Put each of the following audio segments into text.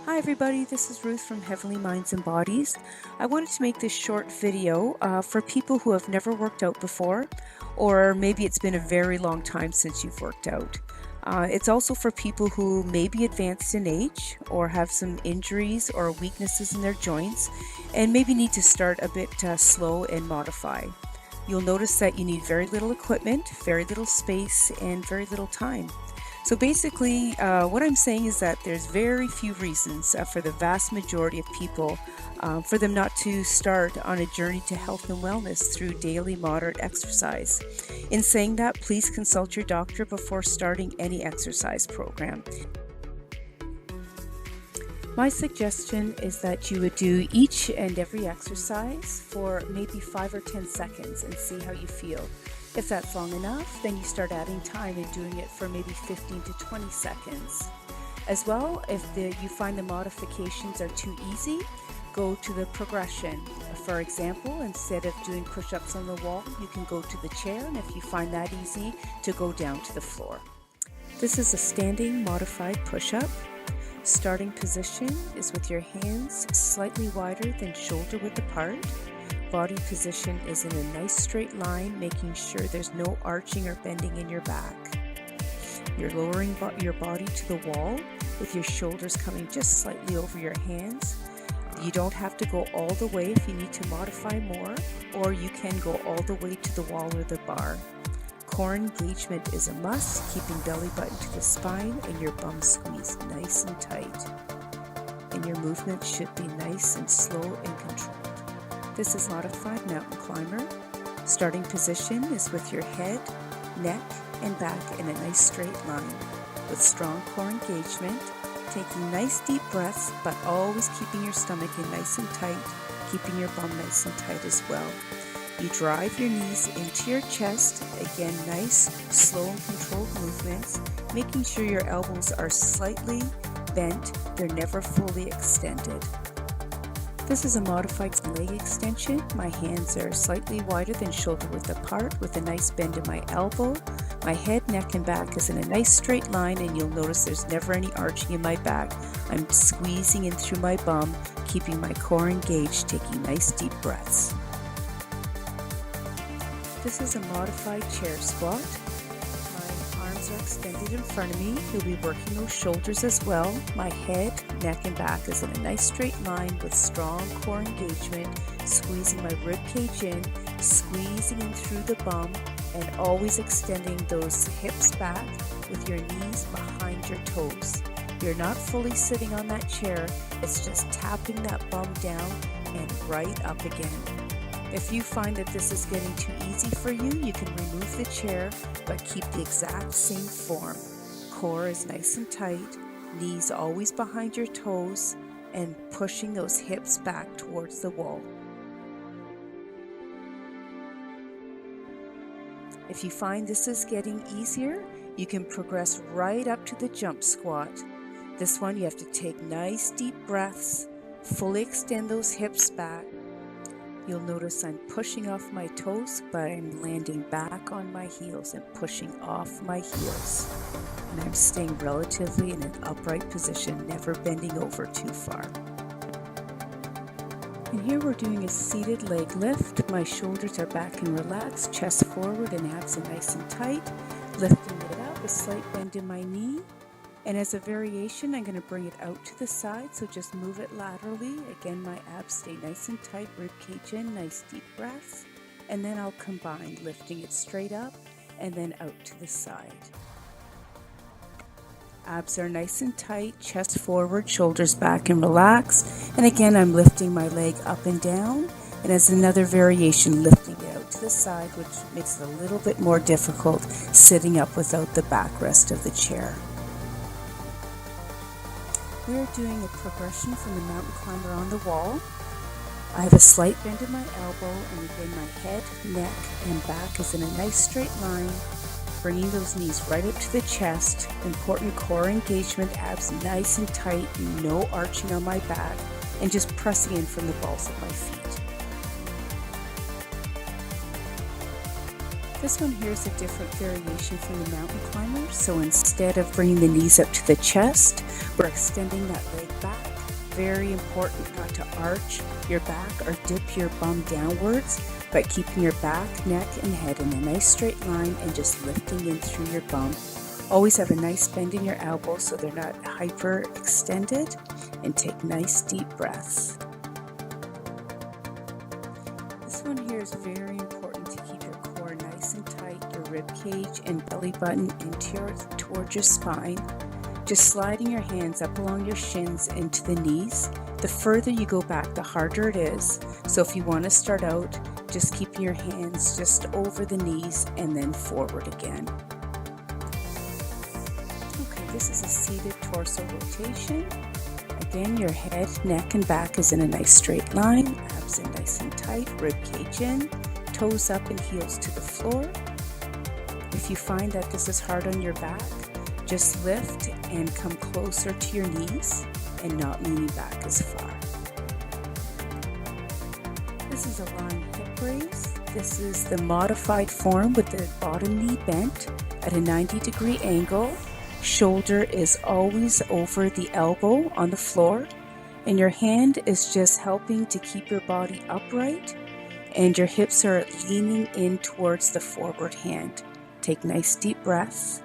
Hi everybody, this is Ruth from Heavenly Minds and Bodies. I wanted to make this short video for people who have never worked out before, or maybe it's been a very long time since you've worked out. It's also for people who may be advanced in age or have some injuries or weaknesses in their joints and maybe need to start a bit slow and modify. You'll notice that you need very little equipment, very little space, and very little time. So basically, what I'm saying is that there's very few reasons for the vast majority of people for them not to start on a journey to health and wellness through daily moderate exercise. In saying that, please consult your doctor before starting any exercise program. My suggestion is that you would do each and every exercise for maybe 5 or 10 seconds and see how you feel. If that's long enough, then you start adding time and doing it for maybe 15 to 20 seconds. As well, if you find the modifications are too easy, go to the progression. For example, instead of doing push-ups on the wall, you can go to the chair, and if you find that easy, to go down to the floor. This is a standing modified push-up. Starting position is with your hands slightly wider than shoulder width apart. Body position is in a nice straight line, making sure there's no arching or bending in your back. You're lowering your body to the wall with your shoulders coming just slightly over your hands. You don't have to go all the way if you need to modify more, or you can go all the way to the wall or the bar. Core engagement is a must, keeping belly button to the spine and your bum squeezed nice and tight. And your movement should be nice and slow and controlled. This is modified mountain climber. Starting position is with your head, neck, and back in a nice straight line with strong core engagement, taking nice deep breaths, but always keeping your stomach in nice and tight, keeping your bum nice and tight as well. You drive your knees into your chest, again nice, slow and controlled movements, making sure your elbows are slightly bent, they're never fully extended. This is a modified leg extension. My hands are slightly wider than shoulder width apart with a nice bend in my elbow. My head, neck, and back is in a nice straight line, and you'll notice there's never any arching in my back. I'm squeezing in through my bum, keeping my core engaged, taking nice deep breaths. This is a modified chair squat. My arms are extended in front of me. You'll be working those shoulders as well. My head, neck, and back is in a nice straight line with strong core engagement, squeezing my rib cage in, squeezing in through the bum, and always extending those hips back with your knees behind your toes. You're not fully sitting on that chair, it's just tapping that bum down and right up again. If you find that this is getting too easy for you, you can remove the chair, but keep the exact same form. Core is nice and tight, knees always behind your toes, and pushing those hips back towards the wall. If you find this is getting easier, you can progress right up to the jump squat. This one you have to take nice deep breaths, fully extend those hips back. You'll notice I'm pushing off my toes, but I'm landing back on my heels and pushing off my heels. And I'm staying relatively in an upright position, never bending over too far. And here we're doing a seated leg lift. My shoulders are back and relaxed, chest forward and abs are nice and tight. Lifting it up, a slight bend in my knee. And as a variation, I'm going to bring it out to the side, so just move it laterally. Again, my abs stay nice and tight, rib cage in, nice deep breaths. And then I'll combine, lifting it straight up and then out to the side. Abs are nice and tight, chest forward, shoulders back and relaxed. And again, I'm lifting my leg up and down. And as another variation, lifting it out to the side, which makes it a little bit more difficult sitting up without the backrest of the chair. We're doing a progression from the mountain climber on the wall. I have a slight bend in my elbow, and again my head, neck, and back is in a nice straight line, bringing those knees right up to the chest. Important core engagement, abs nice and tight, no arching on my back, and just pressing in from the balls of my feet. This one here is a different variation from the mountain climber. So instead of bringing the knees up to the chest, we're extending that leg back, very important not to arch your back or dip your bum downwards, but keeping your back, neck, and head in a nice straight line and just lifting in through your bum. Always have a nice bend in your elbows so they're not hyper extended, and take nice deep breaths. This one here is very important to keep your core nice and tight, your rib cage and belly button towards your spine. Just sliding your hands up along your shins into the knees. The further you go back, the harder it is. So if you want to start out, just keeping your hands just over the knees and then forward again. Okay, this is a seated torso rotation. Again, your head, neck, and back is in a nice straight line. Abs in nice and tight, rib cage in, toes up and heels to the floor. If you find that this is hard on your back, just lift and come closer to your knees and not leaning back as far. This is a lying hip raise. This is the modified form with the bottom knee bent at a 90-degree angle. Shoulder is always over the elbow on the floor, and your hand is just helping to keep your body upright, and your hips are leaning in towards the forward hand. Take nice deep breaths.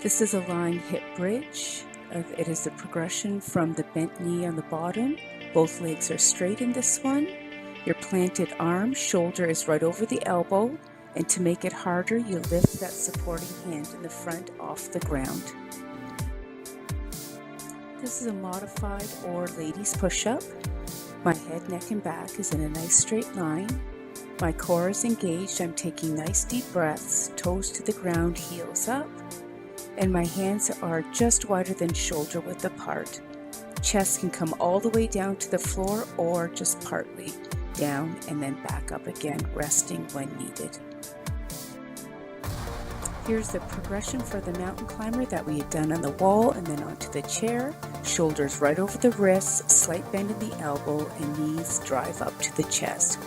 This is a lying hip bridge. It is the progression from the bent knee on the bottom. Both legs are straight in this one. Your planted arm, shoulder is right over the elbow. And to make it harder, you lift that supporting hand in the front off the ground. This is a modified or ladies push-up. My head, neck, and back is in a nice straight line. My core is engaged. I'm taking nice deep breaths, toes to the ground, heels up. And my hands are just wider than shoulder width apart. Chest can come all the way down to the floor or just partly down and then back up again, resting when needed. Here's the progression for the mountain climber that we had done on the wall and then onto the chair. Shoulders right over the wrists, slight bend in the elbow, and knees drive up to the chest.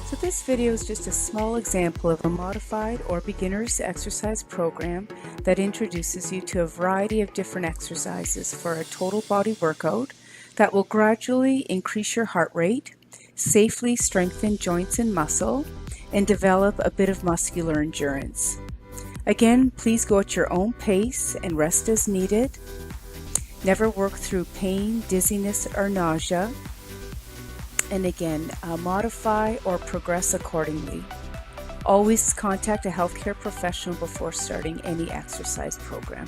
So this video is just a small example of a modified or beginner's exercise program that introduces you to a variety of different exercises for a total body workout that will gradually increase your heart rate, safely strengthen joints and muscle, and develop a bit of muscular endurance. Again, please go at your own pace and rest as needed. Never work through pain, dizziness, or nausea. And again, modify or progress accordingly. Always contact a healthcare professional before starting any exercise program.